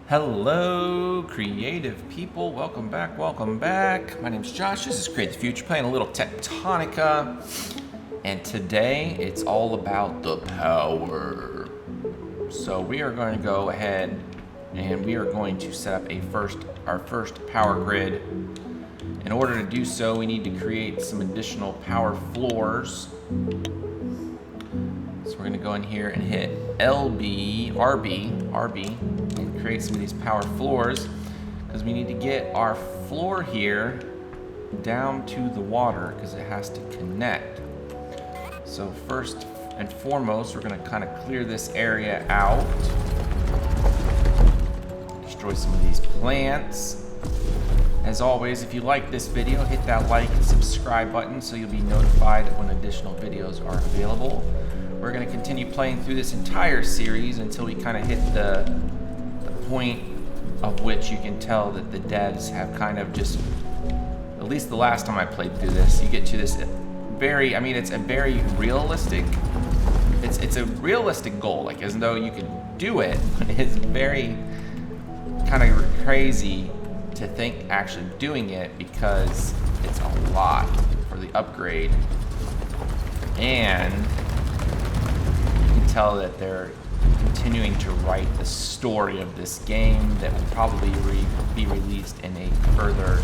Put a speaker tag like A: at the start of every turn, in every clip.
A: Hello, creative people. Welcome back. Welcome back. My name's Josh. This is Create the Future, playing a little Techtonica. And today it's all about the power. So we are going to go ahead and we are going to set up our first power grid. In order to do so, we need to create some additional power floors. So we're going to go in here and hit RB, and create some of these power floors, because we need to get our floor here down to the water because it has to connect. So first and foremost, we're going to kind of clear this area out, destroy some of these plants. As always, if you like this video, hit that like and subscribe button so you'll be notified when additional videos are available. We're going to continue playing through this entire series until we kind of hit the point of which you can tell that the devs have kind of just, at least the last time I played through this, you get to this it's a very realistic, it's a realistic goal, like as though you could do it, but it's very kind of crazy to think actually doing it because it's a lot for the upgrade. And tell that they're continuing to write the story of this game that will probably be released in a further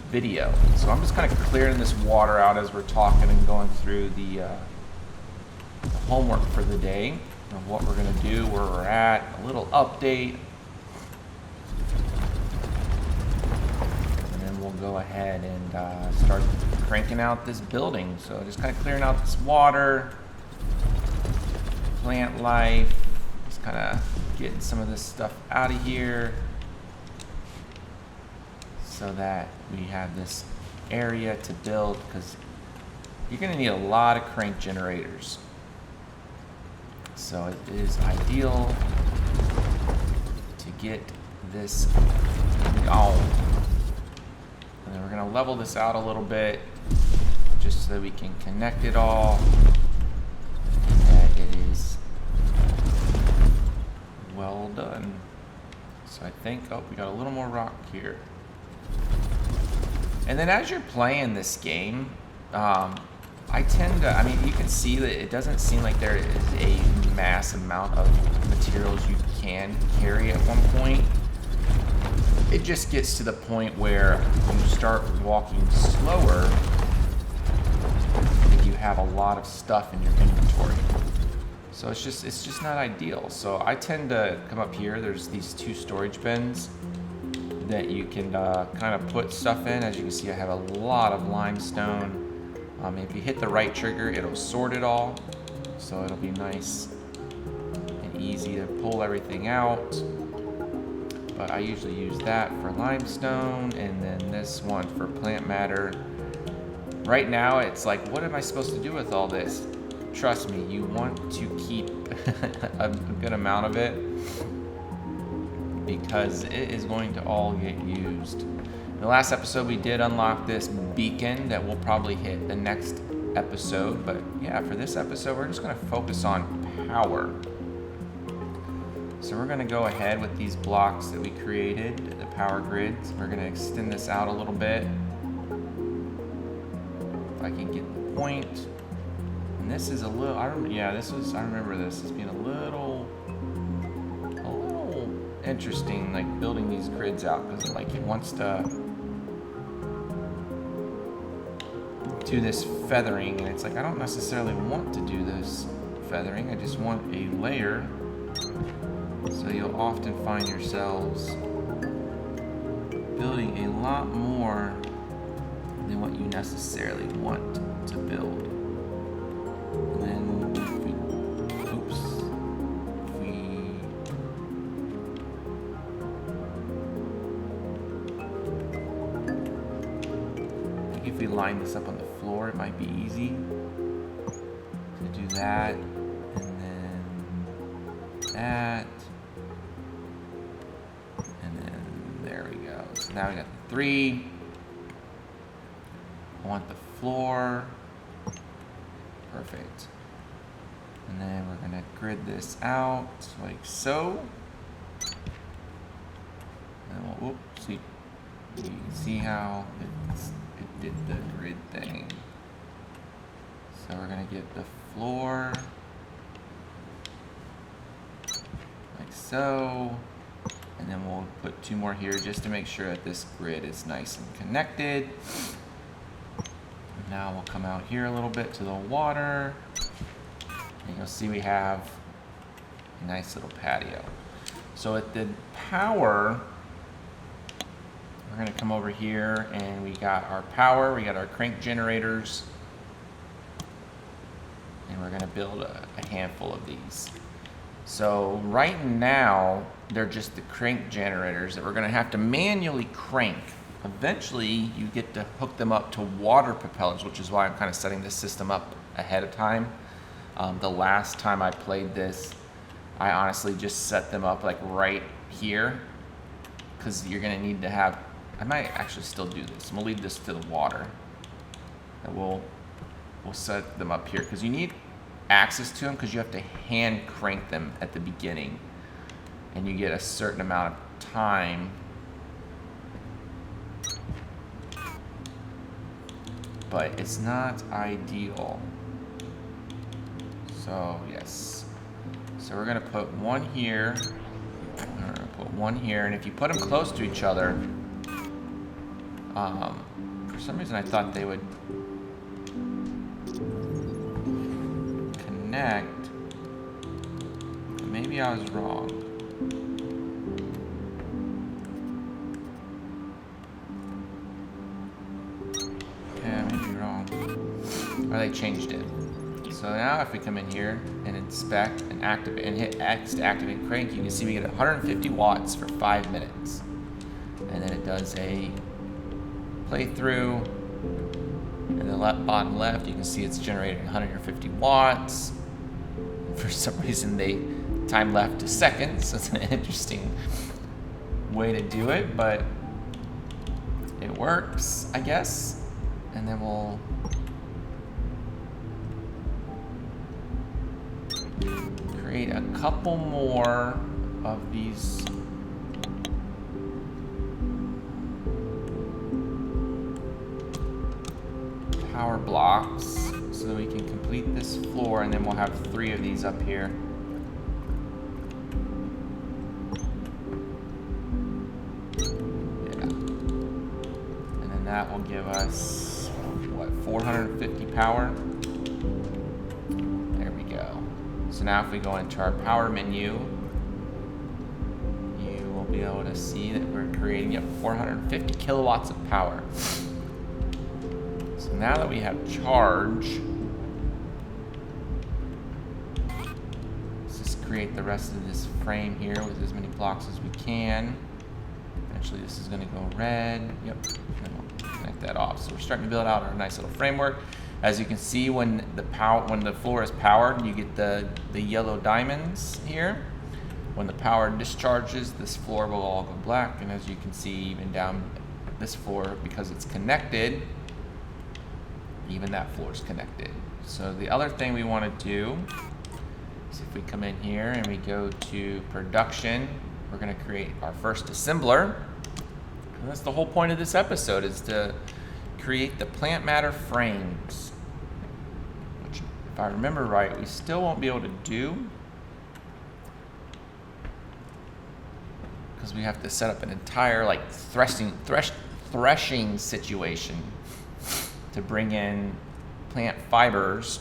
A: video. So I'm just kind of clearing this water out as we're talking and going through the homework for the day of what we're going to do, where we're at, a little update, and then we'll go ahead and start cranking out this building. So just kind of clearing out this water, plant life, just kind of getting some of this stuff out of here so that we have this area to build, because you're going to need a lot of crank generators. So it is ideal to get this going. And then we're going to level this out a little bit just so that we can connect it all. Well done. So I think, we got a little more rock here. And then as you're playing this game, you can see that it doesn't seem like there is a mass amount of materials you can carry at one point. It just gets to the point where you start walking slower and you have a lot of stuff in your inventory. So it's just not ideal. So I tend to come up here. There's these two storage bins that you can kind of put stuff in. As you can see, I have a lot of limestone. If you hit the right trigger, it'll sort it all. So it'll be nice and easy to pull everything out. But I usually use that for limestone, and then this one for plant matter. Right now, it's like, what am I supposed to do with all this? Trust me, you want to keep a good amount of it because it is going to all get used. In the last episode, we did unlock this beacon that we'll probably hit the next episode. But yeah, for this episode, we're just going to focus on power. So we're going to go ahead with these blocks that we created, the power grids. We're going to extend this out a little bit. If I can get the point. And this is a little, I remember this as being a little interesting, like building these grids out, because like it wants to do this feathering, and it's like I don't necessarily want to do this feathering, I just want a layer. So you'll often find yourselves building a lot more than what you necessarily want to build. And then if we line this up on the floor, it might be easy to do that, and then that, and then there we go. So now we got the 3. I want the floor. Perfect. And then we're going to grid this out like so. whoops, you can see how it did the grid thing. So we're gonna get the floor like so, and then we'll put 2 more here just to make sure that this grid is nice and connected. Now we'll come out here a little bit to the water, and you'll see we have a nice little patio. So at the power, we're gonna come over here and we got our power, we got our crank generators, and we're gonna build a handful of these. So right now, they're just the crank generators that we're gonna have to manually crank. Eventually, you get to hook them up to water propellers, which is why I'm kind of setting this system up ahead of time. The last time I played this, I honestly just set them up like right here, because you're gonna need to have, I might actually still do this. I'm gonna leave this to the water. And we'll set them up here, because you need access to them, because you have to hand crank them at the beginning. And you get a certain amount of time. But it's not ideal. So yes. So we're gonna put one here. We're gonna put one here, and if you put them close to each other, for some reason I thought they would connect. Maybe I was wrong. Yeah, maybe wrong. Or they changed it. So now if we come in here and inspect and activate and hit X to activate crank, you can see we get 150 watts for 5 minutes. And then it does a playthrough. In the bottom left, you can see it's generating 150 watts. For some reason, they time left to seconds. So it's an interesting way to do it, but it works, I guess. And then we'll create a couple more of these power blocks so that we can complete this floor, and then we'll have 3 of these up here. Yeah. And then that will give us, what, 450 power? There we go. So now if we go into our power menu, you will be able to see that we're creating 450 kilowatts of power. So now that we have charge, let's just create the rest of this frame here with as many blocks as we can. Eventually this is going to go red. Yep, and we'll connect that off. So we're starting to build out our nice little framework. As you can see, when the floor is powered, you get the yellow diamonds here. When the power discharges, this floor will all go black. And as you can see, even down this floor, because it's connected, even that floor is connected. So the other thing we want to do is if we come in here and we go to production, we're going to create our first assembler. And that's the whole point of this episode, is to create the plant matter frames, which, if I remember right, we still won't be able to do because we have to set up an entire like threshing situation to bring in plant fibers,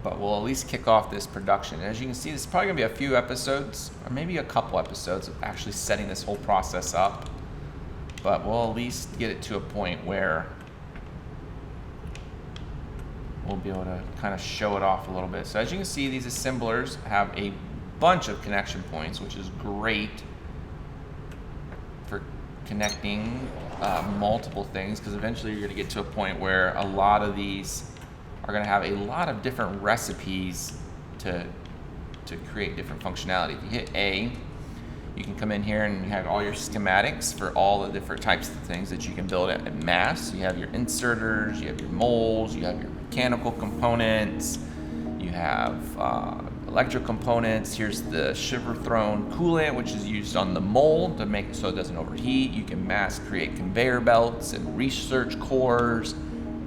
A: but we'll at least kick off this production. And as you can see, this is probably gonna be a few episodes, or maybe a couple episodes of actually setting this whole process up, but we'll at least get it to a point where we'll be able to kind of show it off a little bit. So as you can see, these assemblers have a bunch of connection points, which is great for connecting multiple things, because eventually you're going to get to a point where a lot of these are going to have a lot of different recipes to create different functionality. If you hit A, you can come in here and you have all your schematics for all the different types of things that you can build at mass. You have your inserters, you have your molds, you have your mechanical components, you have electric components. Here's the shiver thrown coolant, which is used on the mold to make it so it doesn't overheat. You can mass create conveyor belts and research cores,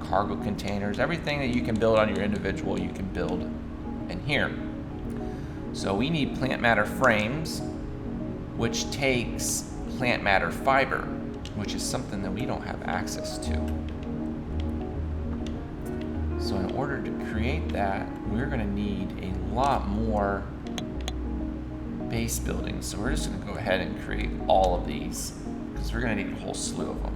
A: cargo containers, everything that you can build on your individual, you can build in here. So we need plant matter frames, which takes plant matter fiber, which is something that we don't have access to. So in order to create that, we're going to need a lot more base buildings. So we're just going to go ahead and create all of these because we're going to need a whole slew of them.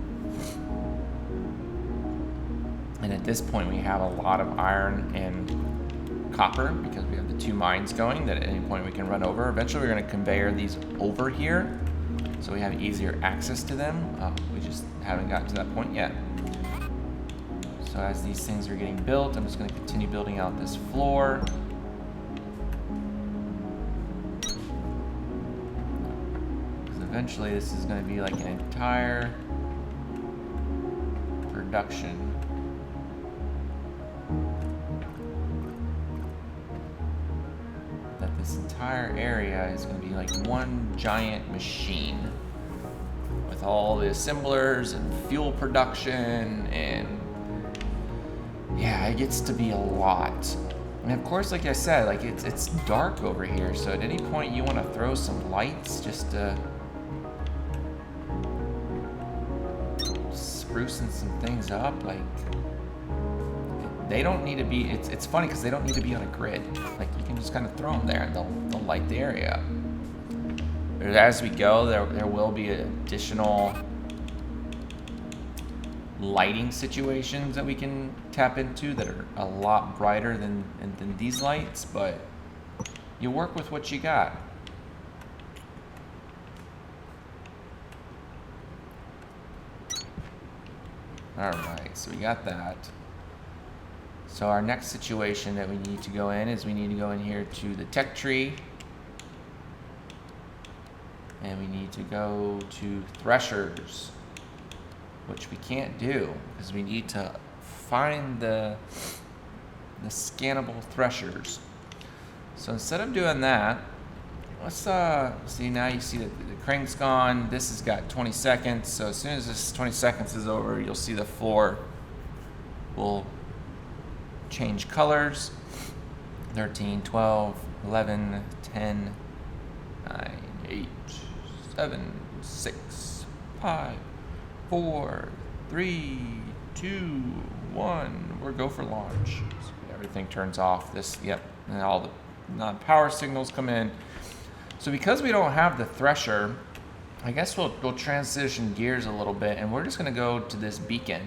A: And at this point, we have a lot of iron and copper because we have the 2 mines going that at any point we can run over. Eventually, we're going to conveyor these over here so we have easier access to them. We just haven't gotten to that point yet. So as these things are getting built, I'm just going to continue building out this floor. Because eventually this is going to be like an entire production. That this entire area is going to be like one giant machine with all the assemblers and fuel production, and yeah, it gets to be a lot. And of course, like I said, like it's dark over here, so at any point you want to throw some lights just to sprucing some things up. Like they don't need to be. It's funny because they don't need to be on a grid. Like you can just kind of throw them there, and they'll light the area up. As we go, there will be additional lighting situations that we can tap into that are a lot brighter than these lights, but you work with what you got. All right, so we got that. So our next situation that we need to go in is we need to go in here to the tech tree, and we need to go to threshers, which we can't do because we need to find the scannable threshers. So instead of doing that, let's see, now you see that the crank's gone. This has got 20 seconds. So as soon as this 20 seconds is over, you'll see the floor will change colors. 13, 12, 11, 10, 9, 8, 7, 6, 5, 4, 3, 2, 1. We're go for launch. So everything turns off. And all the non-power signals come in. So because we don't have the thresher, I guess we'll transition gears a little bit, and we're just going to go to this beacon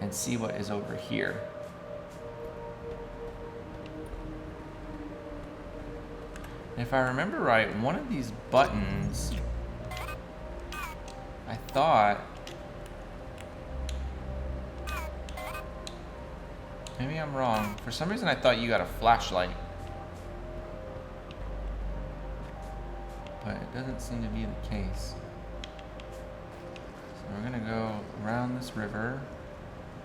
A: and see what is over here. If I remember right, one of these buttons, I thought, maybe I'm wrong. For some reason I thought you got a flashlight, but it doesn't seem to be the case. So we're gonna go around this river.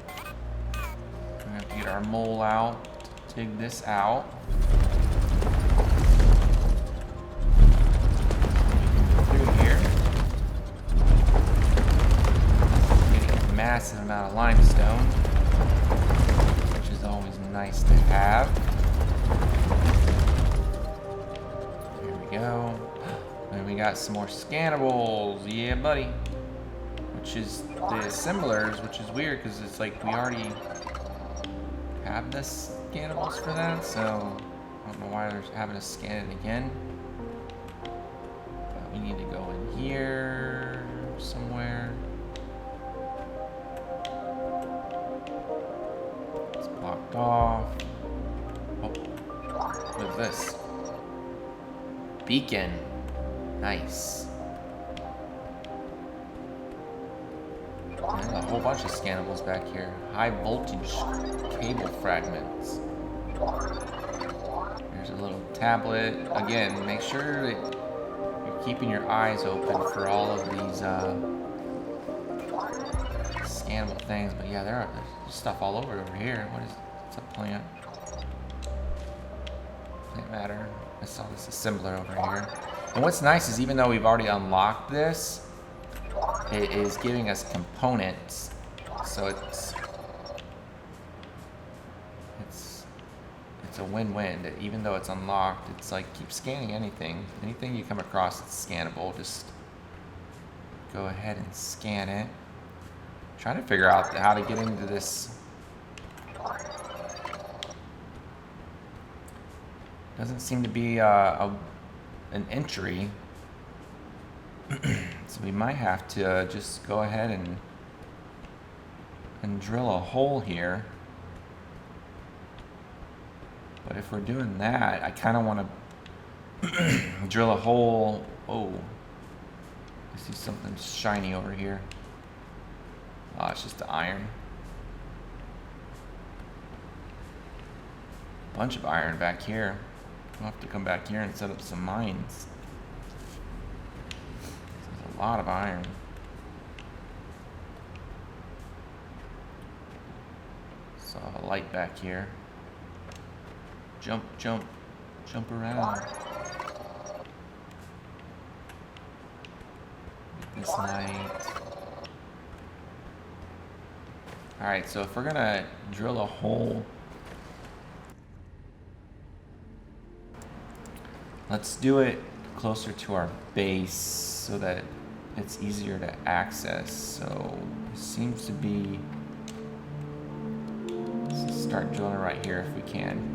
A: We're gonna have to get our mole out, dig this out. Massive amount of limestone, which is always nice to have. Here we go. And we got some more scannables. Yeah, buddy. Which is the assemblers, which is weird because it's like we already have the scannables for that, so I don't know why they're having us scan it again. But we need to go in here somewhere. Blocked off. Oh, what is this? Beacon. Nice. There's a whole bunch of scannables back here. High voltage cable fragments. There's a little tablet. Again, make sure that you're keeping your eyes open for all of these scannable things. But yeah, there's stuff all over here. What is it's a plant? Doesn't matter. I saw this assembler over here. And what's nice is even though we've already unlocked this, it is giving us components. So it's a win-win. That even though it's unlocked, it's like keep scanning anything. Anything you come across that's scannable, just go ahead and scan it. Trying to figure out how to get into this. Doesn't seem to be an entry. So we might have to just go ahead and drill a hole here. But if we're doing that, I kind of want to drill a hole. Oh, I see something shiny over here. Oh, it's just the iron. Bunch of iron back here. We'll have to come back here and set up some mines. There's a lot of iron. Saw a light back here. Jump, jump, jump around. Get this light. Alright, so if we're gonna drill a hole, let's do it closer to our base so that it's easier to access. So it seems to be, let's start drilling right here if we can.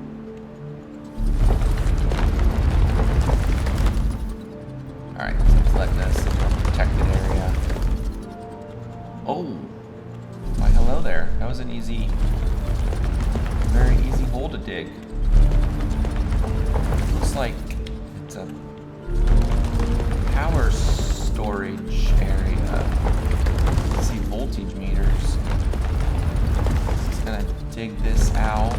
A: Alright, so it's letting us into a protected area. Oh, why hello there. That was an easy, very easy hole to dig. Looks like it's a power storage area. Let's see voltage meters. Just gonna dig this out.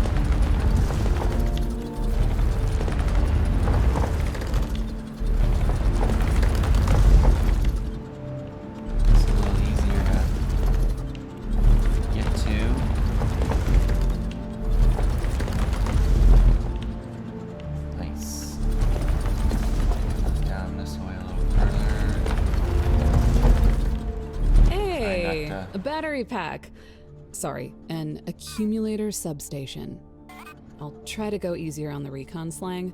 B: Battery pack. Sorry, an accumulator substation. I'll try to go easier on the recon slang.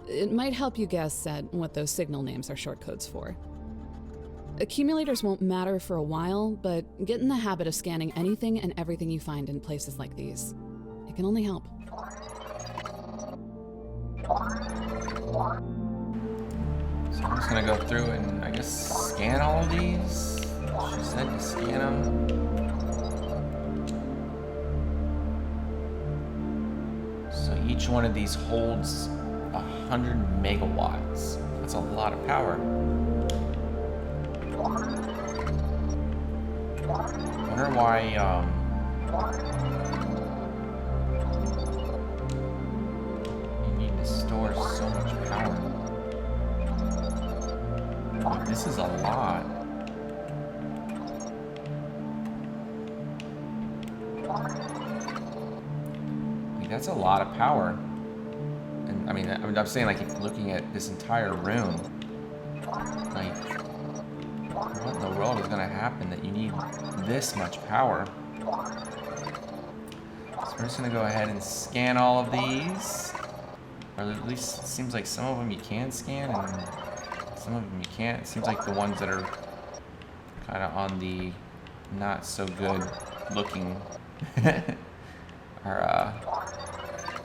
B: It might help you guess at what those signal names are short codes for. Accumulators won't matter for a while, but get in the habit of scanning anything and everything you find in places like these. It can only help.
A: So I'm just gonna go through and I guess scan all of these. She said to scan them. So each one of these holds 100 megawatts. That's a lot of power. I wonder why you need to store so much power. This is a lot. That's a lot of power. And I mean, I'm saying, like, looking at this entire room, like, what in the world is gonna happen that you need this much power? So we're just gonna go ahead and scan all of these. Or at least it seems like some of them you can scan and some of them you can't. It seems like the ones that are kind of on the not so good looking are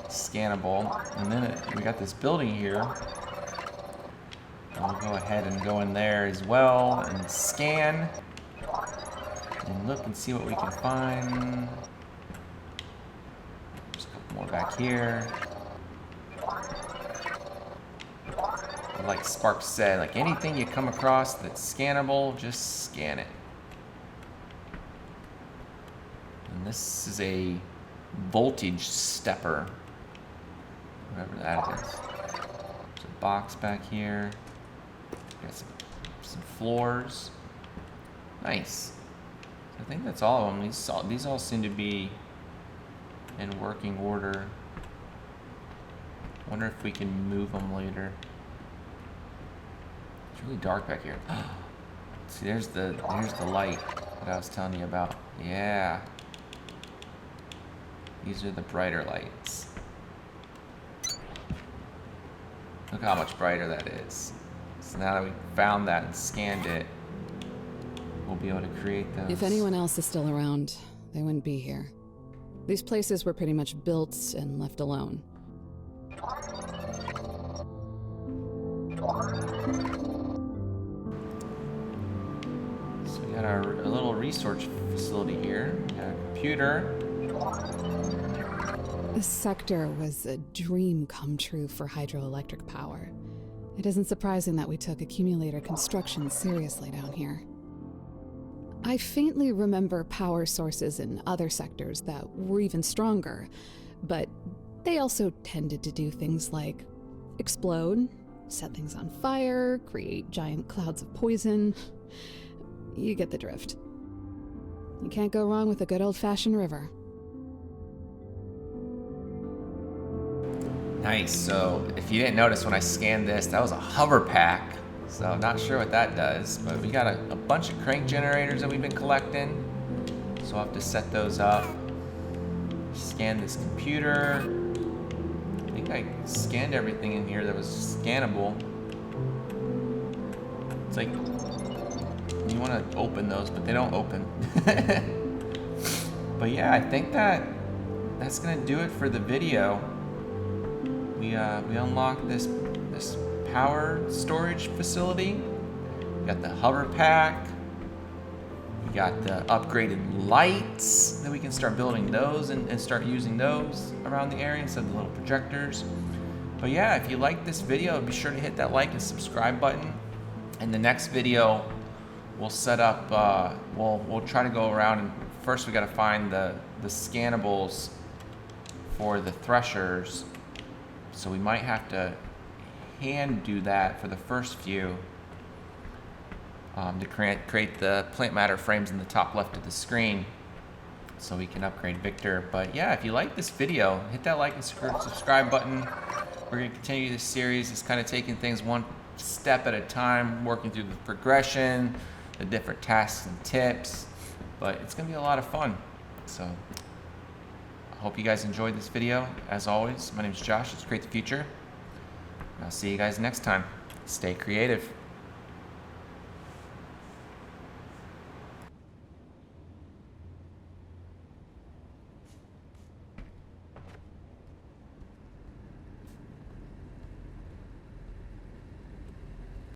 A: scannable. And then we got this building here. We'll go ahead and go in there as well and scan and look and see what we can find. There's a couple more back here. Like Sparks said, like anything you come across that's scannable, just scan it. And this is a voltage stepper, whatever that is. There's a box back here. Got some floors. Nice. I think that's all of them. These all seem to be in working order. Wonder if we can move them later. It's really dark back here. See, there's the light that I was telling you about. Yeah. These are the brighter lights. Look how much brighter that is. So now that we found that and scanned it, we'll be able to create those.
B: If anyone else is still around, they wouldn't be here. These places were pretty much built and left alone.
A: So we got our little research facility here. We got a computer.
B: This sector was a dream come true for hydroelectric power. It isn't surprising that we took accumulator construction seriously down here. I faintly remember power sources in other sectors that were even stronger, but they also tended to do things like explode, set things on fire, create giant clouds of poison. You get the drift. You can't go wrong with a good old-fashioned river.
A: Nice. So if you didn't notice when I scanned this, that was a hover pack. So I'm not sure what that does, but we got a bunch of crank generators that we've been collecting. So I'll have to set those up. Scan this computer. I think I scanned everything in here that was scannable. It's like, you want to open those, but they don't open. But yeah, I think that's gonna do it for the video. We unlocked this power storage facility. We got the hover pack. We got the upgraded lights that we can start building those and start using those around the area instead of the little projectors. But yeah, if you like this video, be sure to hit that like and subscribe button. In the next video, we'll set up. We'll try to go around, and first we got to find the scannables for the threshers. So we might have to hand do that for the first few to create the plant matter frames in the top left of the screen so we can upgrade Victor. But yeah, if you like this video, hit that like and subscribe button. We're going to continue this series. It's kind of taking things one step at a time, working through the progression, the different tasks and tips, but it's going to be a lot of fun. So I hope you guys enjoyed this video. As always, my name is Josh. Let's create the future. I'll see you guys next time. Stay creative.